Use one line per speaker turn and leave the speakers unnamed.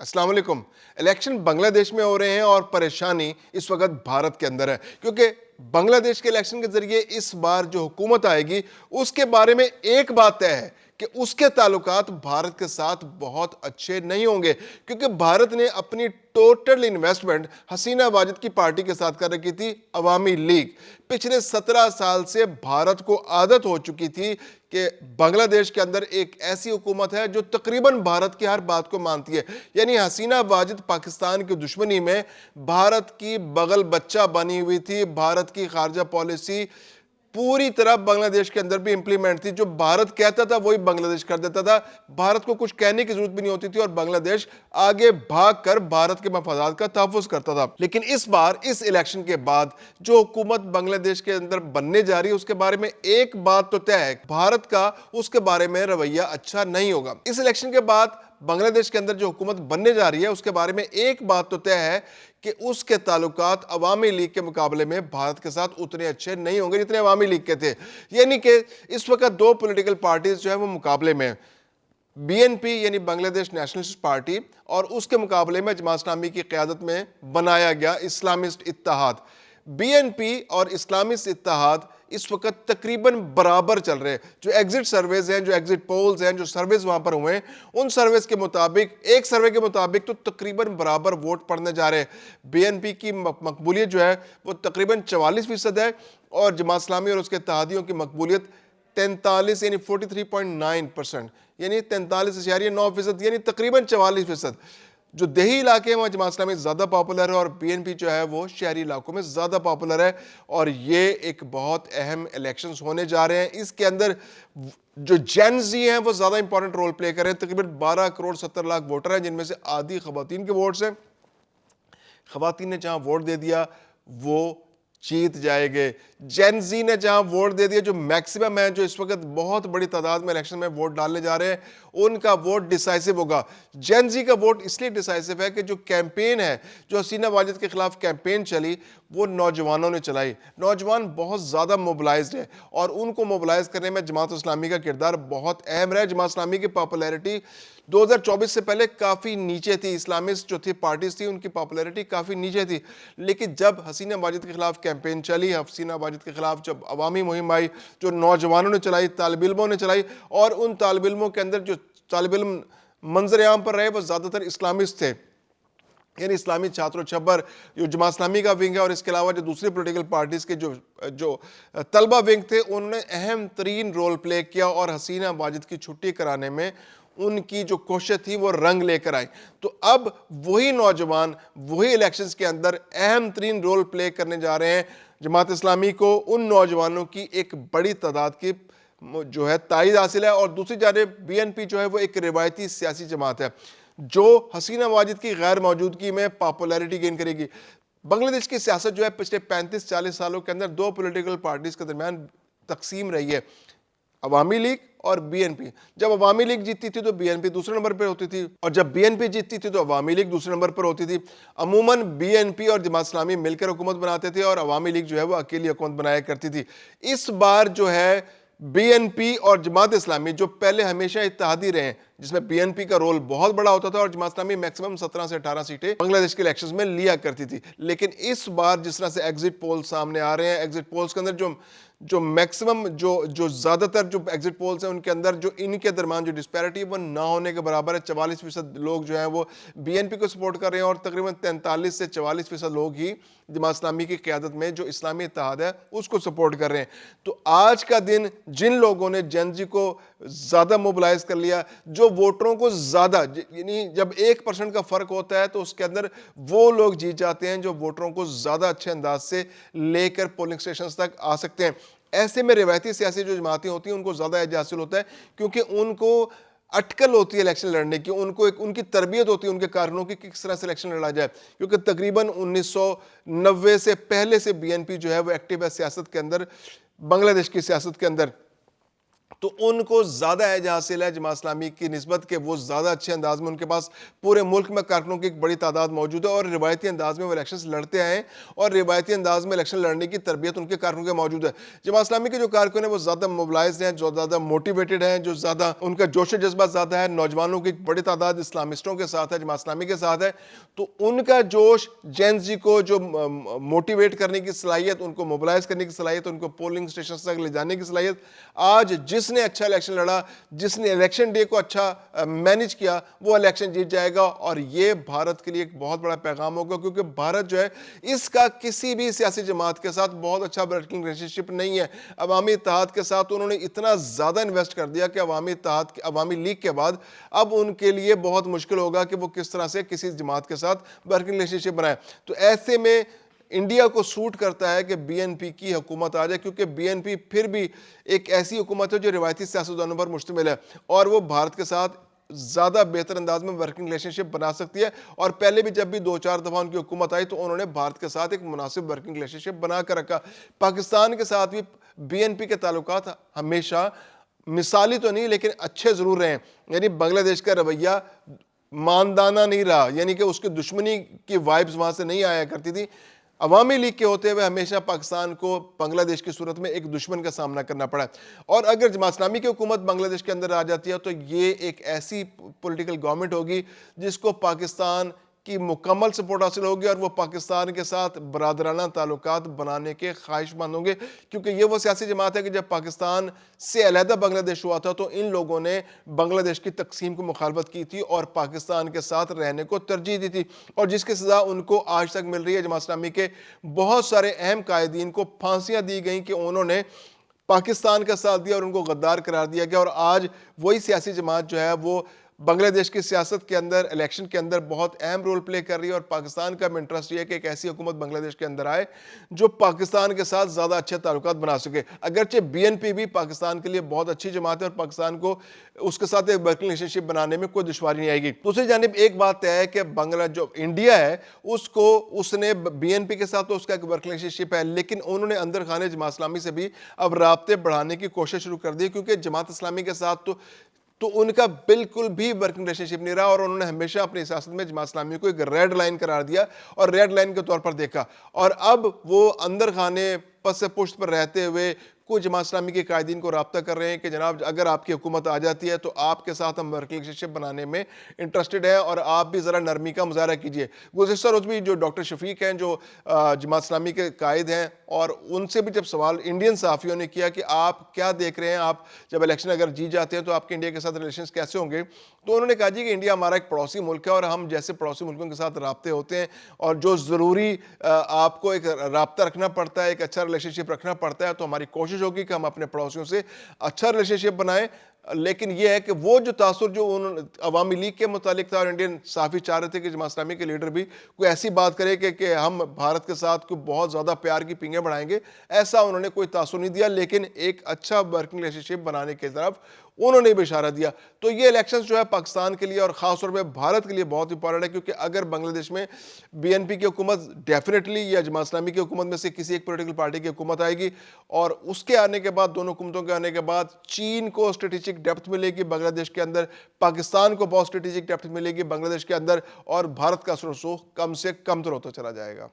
السلام علیکم۔ الیکشن بنگلہ دیش میں ہو رہے ہیں اور پریشانی اس وقت بھارت کے اندر ہے، کیونکہ بنگلہ دیش کے الیکشن کے ذریعے اس بار جو حکومت آئے گی اس کے بارے میں ایک بات طے ہے کہ اس کے تعلقات بھارت کے ساتھ بہت اچھے نہیں ہوں گے، کیونکہ بھارت نے اپنی ٹوٹل انویسٹمنٹ حسینہ واجد کی پارٹی کے ساتھ کر رکھی تھی، عوامی لیگ۔ پچھلے 17 سال سے بھارت کو عادت ہو چکی تھی کہ بنگلہ دیش کے اندر ایک ایسی حکومت ہے جو تقریباً بھارت کی ہر بات کو مانتی ہے، یعنی حسینہ واجد پاکستان کی دشمنی میں بھارت کی بغل بچہ بنی ہوئی تھی۔ بھارت کی خارجہ پالیسی پوری طرح بنگلہ دیش کے اندر بھی امپلیمنٹ تھی، جو بھارت کہتا تھا وہی بنگلہ دیش کر دیتا تھا۔ بھارت کو کچھ کہنے کی ضرورت بھی نہیں ہوتی تھی اور بنگلہ دیش آگے بھاگ کر بھارت کے مفادات کا تحفظ کرتا تھا۔ لیکن اس بار اس الیکشن کے بعد جو حکومت بنگلہ دیش کے اندر بننے جا رہی ہے اس کے بارے میں ایک بات تو طے ہے، بھارت کا اس کے بارے میں رویہ اچھا نہیں ہوگا۔ اس الیکشن کے بعد بنگلہ دیش کے اندر جو حکومت بننے جا رہی ہے اس کے بارے میں ایک بات تو طے ہے کہ اس کے تعلقات عوامی لیگ کے مقابلے میں بھارت کے ساتھ اتنے اچھے نہیں ہوں گے جتنے عوامی لیگ کے تھے۔ یعنی کہ اس وقت دو پولیٹیکل پارٹیز جو ہیں وہ مقابلے میں ہیں، بی این پی یعنی بنگلہ دیش نیشنلسٹ پارٹی، اور اس کے مقابلے میں جماعت اسلامی کی قیادت میں بنایا گیا اسلامسٹ اتحاد۔ بی این پی اور اسلامسٹ اتحاد اس وقت تقریباً برابر چل رہے ہیں۔ جو ایگزٹ سرویز ہیں، جو ایگزٹ پولز ہیں، جو سرویز وہاں پر ہوئے ہیں، ان سرویز کے مطابق، ایک سروے کے مطابق تو تقریباً برابر ووٹ پڑنے جا رہے ہیں۔ بی این پی کی مقبولیت جو ہے وہ تقریباً 44% ہے اور جماعت اسلامی اور اس کے اتحادیوں کی مقبولیت 43 یعنی 43.9%، یعنی 43.9%، یعنی تقریباً 44%۔ جو دیہی علاقے ہیں وہاں جماعت اسلامی زیادہ پاپولر ہے اور بی این پی جو ہے وہ شہری علاقوں میں زیادہ پاپولر ہے، اور یہ ایک بہت اہم الیکشنز ہونے جا رہے ہیں۔ اس کے اندر جو جین زی ہیں وہ زیادہ امپورٹنٹ رول پلے کر رہے ہیں۔ تقریباً 12 کروڑ 70 لاکھ ووٹر ہیں، جن میں سے آدھی خواتین کے ووٹس ہیں۔ خواتین نے جہاں ووٹ دے دیا وہ جیت جائے گے۔ جین زی نے جہاں ووٹ دے دیا، جو میکسیمم ہے، جو اس وقت بہت بڑی تعداد میں الیکشن میں ووٹ ڈالنے جا رہے ہیں، ان کا ووٹ ڈیسائسو ہوگا۔ جین زی کا ووٹ اس لیے ڈیسائسو ہے کہ جو کیمپین ہے، جو حسینہ واجد کے خلاف کیمپین چلی، وہ نوجوانوں نے چلائی۔ نوجوان بہت زیادہ موبلائزڈ ہے اور ان کو موبلائز کرنے میں جماعت اسلامی کا کردار بہت اہم رہا ہے۔ جماعت اسلامی کی پاپولیرٹی 2024 سے پہلے کافی نیچے تھی، اسلامسٹ جو تھی پارٹیز تھی ان کی پاپولیرٹی کافی نیچے تھی، لیکن جب حسینہ واجد کے خلاف کیمپین چلی، حسینہ واجد کے خلاف جب عوامی مہم آئی، جو نوجوانوں نے چلائی، طالب علموں نے چلائی، اور ان طالب علموں کے اندر جو طالب علم منظر عام پر رہے وہ زیادہ تر اسلامسٹ تھے، یعنی اسلامی چھاتر و چھبر جو جماعت اسلامی کا ونگ ہے، اور اس کے علاوہ جو دوسری پولیٹیکل پارٹیز کے جو طلبہ ونگ تھے، انہوں نے اہم ترین رول پلے کیا اور حسینہ واجد کی چھٹی کرانے میں ان کی جو کوشش تھی وہ رنگ لے کر آئی۔ تو اب وہی نوجوان وہی الیکشنز کے اندر اہم ترین رول پلے کرنے جا رہے ہیں۔ جماعت اسلامی کو ان نوجوانوں کی ایک بڑی تعداد کی جو ہے تائید حاصل ہے، اور دوسری جانب بی این پی جو ہے وہ ایک روایتی سیاسی جماعت ہے جو حسینہ واجد کی غیر موجودگی میں پاپولیرٹی گین کرے گی۔ بنگلہ دیش کی سیاست جو ہے پچھلے 35-40 سالوں کے اندر دو پولیٹیکل پارٹیز کے درمیان تقسیم رہی ہے، عوامی لیگ اور بی این پی۔ جب عوامی لیگ جیتتی تھی تو بی این پی دوسرے نمبر پر ہوتی تھی، اور جب بی این پی جیتتی تھی تو عوامی لیگ دوسرے نمبر پر ہوتی تھی۔ عموماً بی این پی اور جماعت اسلامی مل کر حکومت بناتے تھے اور عوامی لیگ جو ہے وہ اکیلی حکومت بنایا کرتی تھی۔ اس بار جو ہے بی این پی اور جماعت اسلامی جو پہلے ہمیشہ اتحادی رہے ہیں، جس میں بی این پی کا رول بہت بڑا ہوتا تھا اور جماعت اسلامی میکسیمم 17 سے 18 سیٹیں بنگلہ دیش کے الیکشنز میں لیا کرتی تھی، لیکن اس بار جس طرح سے ایگزٹ پول سامنے آ رہے ہیں، ایگزٹ پولز کے اندر جو میکسیمم جو زیادہ تر جو ایگزٹ پولز ہیں ان کے اندر جو ان کے درمیان جو ڈسپیرٹی وہ نہ ہونے کے برابر ہے۔ 44% لوگ جو ہیں وہ بی این پی کو سپورٹ کر رہے ہیں اور تقریباً 43 سے 44% لوگ ہی جماعت اسلامی کی قیادت میں جو اسلامی اتحاد ہے اس کو سپورٹ کر رہے ہیں۔ تو آج کا دن جن لوگوں نے جین زی کو زیادہ موبلائز کر لیا، جو ووٹروں کو زیادہ، یعنی جب 1% کا فرق ہوتا ہے تو اس کے اندر وہ لوگ جیت جاتے ہیں جو ووٹروں کو زیادہ اچھے انداز سے لے کر پولنگ سٹیشنز تک آ سکتے ہیں۔ ایسے میں روایتی سیاسی جو جماعتیں ہوتی ہیں ان کو زیادہ اعزاز حاصل ہوتا ہے، کیونکہ ان کو اٹکل ہوتی ہے الیکشن لڑنے کی، ان کو ان کی تربیت ہوتی ہے ان کے کارکنوں کی کس طرح سے الیکشن لڑا جائے، کیونکہ تقریباً 1990 سے پہلے سے بی این پی جو ہے وہ ایکٹیو ہے سیاست کے اندر، بنگلہ دیش کی سیاست کے اندر۔ تو ان کو زیادہ ایج حاصل ہے جماعت اسلامی کی نسبت کہ وہ زیادہ اچھے انداز میں ان کے پاس پورے ملک میں کارکنوں کی ایک بڑی تعداد موجود ہے اور روایتی انداز میں وہ الیکشنز لڑتے آئے ہیں اور روایتی انداز میں الیکشن لڑنے کی تربیت ان کے کارکنوں کے موجود ہے. جماعت اسلامی کے جو کارکن ہیں وہ زیادہ موبلائزڈ ہیں, جو زیادہ موٹیویٹڈ ہیں, جو زیادہ ان کا جوش و جذبہ زیادہ ہے. نوجوانوں کی ایک بڑی تعداد اسلامسٹوں کے ساتھ ہے, جماعت اسلامی کے ساتھ ہے. تو ان کا جوش جین زی کو جو موٹیویٹ کرنے کی صلاحیت, ان کو موبلائز کرنے کی صلاحیت, ان کو پولنگ اسٹیشن تک لے جانے کی صلاحیت, آج جس نے اچھا الیکشن لڑا, جس نے الیکشن ڈے کو اچھا مینج کیا, وہ الیکشن جیت جائے گا. اور یہ بھارت کے لیے ایک بہت بڑا پیغام ہوگا, کیونکہ بھارت جو ہے اس کا کسی بھی سیاسی جماعت کے ساتھ بہت اچھا ورکنگ ریلیشن شپ نہیں ہے. عوامی اتحاد کے ساتھ انہوں نے اتنا زیادہ انویسٹ کر دیا کہ عوامی لیگ کے بعد اب ان کے لیے بہت مشکل ہوگا کہ وہ کس طرح سے کسی جماعت کے ساتھ ورکنگ ریلیشن شپ بنائے. تو ایسے میں انڈیا کو سوٹ کرتا ہے کہ بی این پی کی حکومت آ جائے, کیونکہ بی این پی پھر بھی ایک ایسی حکومت ہے جو روایتی سیاستدانوں پر مشتمل ہے اور وہ بھارت کے ساتھ زیادہ بہتر انداز میں ورکنگ ریلیشن شپ بنا سکتی ہے. اور پہلے بھی جب بھی 2-4 دفعہ ان کی حکومت آئی تو انہوں نے بھارت کے ساتھ ایک مناسب ورکنگ ریلیشن شپ بنا کر رکھا. پاکستان کے ساتھ بھی بی این پی کے تعلقات ہمیشہ مثالی تو نہیں لیکن اچھے ضرور رہے ہیں. یعنی بنگلہ دیش کا رویہ ماندانہ نہیں رہا, یعنی کہ اس کی دشمنی کی وائبز وہاں سے نہیں آیا کرتی تھی. عوامی لیگ کے ہوتے ہوئے ہمیشہ پاکستان کو بنگلہ دیش کی صورت میں ایک دشمن کا سامنا کرنا پڑا. اور اگر جماعت اسلامی کی حکومت بنگلہ دیش کے اندر آ جاتی ہے تو یہ ایک ایسی پولیٹیکل گورنمنٹ ہوگی جس کو پاکستان کی مکمل سپورٹ حاصل ہوگی اور وہ پاکستان کے ساتھ برادرانہ تعلقات بنانے کے خواہش مند ہوں گے, کیونکہ یہ وہ سیاسی جماعت ہے کہ جب پاکستان سے علیحدہ بنگلہ دیش ہوا تھا تو ان لوگوں نے بنگلہ دیش کی تقسیم کو مخالفت کی تھی اور پاکستان کے ساتھ رہنے کو ترجیح دی تھی, اور جس کی سزا ان کو آج تک مل رہی ہے. جماعت اسلامی کے بہت سارے اہم قائدین کو پھانسیاں دی گئیں کہ انہوں نے پاکستان کا ساتھ دیا اور ان کو غدار قرار دیا گیا. اور آج وہی سیاسی جماعت جو ہے وہ بنگلہ دیش کی سیاست کے اندر, الیکشن کے اندر بہت اہم رول پلے کر رہی ہے. اور پاکستان کا انٹرسٹ یہ ہے کہ ایک ایسی حکومت بنگلہ دیش کے اندر آئے جو پاکستان کے ساتھ زیادہ اچھے تعلقات بنا سکے. اگرچہ بی این پی بھی پاکستان کے لیے بہت اچھی جماعت ہے اور پاکستان کو اس کے ساتھ ایک ورکنگ ریلیشن شپ بنانے میں کوئی دشواری نہیں آئے گی. دوسری جانب ایک بات طے ہے کہ بنگلہ جو انڈیا ہے اس نے بی این پی کے ساتھ تو اس کا ایک ورکنگ ریلیشن شپ ہے, لیکن انہوں نے اندر خانے جماعت اسلامی سے بھی اب رابطے بڑھانے کی کوشش شروع کر دی, کیونکہ جماعت اسلامی کے ساتھ تو ان کا بالکل بھی ورکنگ ریلیشن شپ نہیں رہا اور انہوں نے ہمیشہ اپنی سیاست میں جماعت اسلامی کو ایک ریڈ لائن قرار دیا اور ریڈ لائن کے طور پر دیکھا. اور اب وہ اندر خانے پس پشت پر رہتے ہوئے کوئی جماعت اسلامی کے قائدین کو رابطہ کر رہے ہیں کہ جناب اگر آپ کی حکومت آ جاتی ہے تو آپ کے ساتھ ہم ورکنگ ریلیشن شپ بنانے میں انٹرسٹڈ ہیں اور آپ بھی ذرا نرمی کا مظاہرہ کیجئے. گزشتہ روز بھی جو ڈاکٹر شفیق ہیں جو جماعت اسلامی کے قائد ہیں, اور ان سے بھی جب سوال انڈین صحافیوں نے کیا کہ آپ کیا دیکھ رہے ہیں, آپ جب الیکشن اگر جیت جاتے ہیں تو آپ کے انڈیا کے ساتھ ریلیشنز کیسے ہوں گے, تو انہوں نے کہا جی کہ انڈیا ہمارا ایک پڑوسی ملک ہے اور ہم جیسے پڑوسی ملکوں کے ساتھ رابطے ہوتے ہیں اور جو ضروری آپ کو ایک رابطہ رکھنا پڑتا ہے, ایک اچھا ریلیشن شپ رکھنا پڑتا ہے, تو ہماری کوشش ہوگی کہ ہم اپنے پڑوسیوں سے اچھا ریلیشن شپ بنائیں. لیکن یہ ہے کہ وہ جو تاثر جو عوامی لیگ کے متعلق تھا, اور انڈین صحافی چاہ رہے تھے کہ جماعت اسلامی کے لیڈر بھی کوئی ایسی بات کرے کہ ہم بھارت کے ساتھ کوئی بہت زیادہ پیار کی پینگیں بڑھائیں گے, ایسا انہوں نے کوئی تاثر نہیں دیا, لیکن ایک اچھا ورکنگ ریلیشن شپ بنانے کی طرف انہوں نے بھی اشارہ دیا. تو یہ الیکشنز جو ہے پاکستان کے لیے اور خاص طور پہ بھارت کے لیے بہت امپورٹنٹ ہے, کیونکہ اگر بنگلہ دیش میں بی این پی کی حکومت ڈیفینیٹلی یا جماعت اسلامی کی حکومت میں سے کسی ایک پولیٹیکل پارٹی کی حکومت آئے گی, اور اس کے آنے کے بعد دونوں حکومتوں کے آنے کے بعد چین کو اسٹریٹجک ڈیپتھ ملے گی بنگلہ دیش کے اندر, پاکستان کو بہت اسٹریٹجک ڈیپتھ ملے گی بنگلہ دیش کے اندر, اور بھارت کا رسوخ کم سے کم تر ہوتا چلا جائے گا.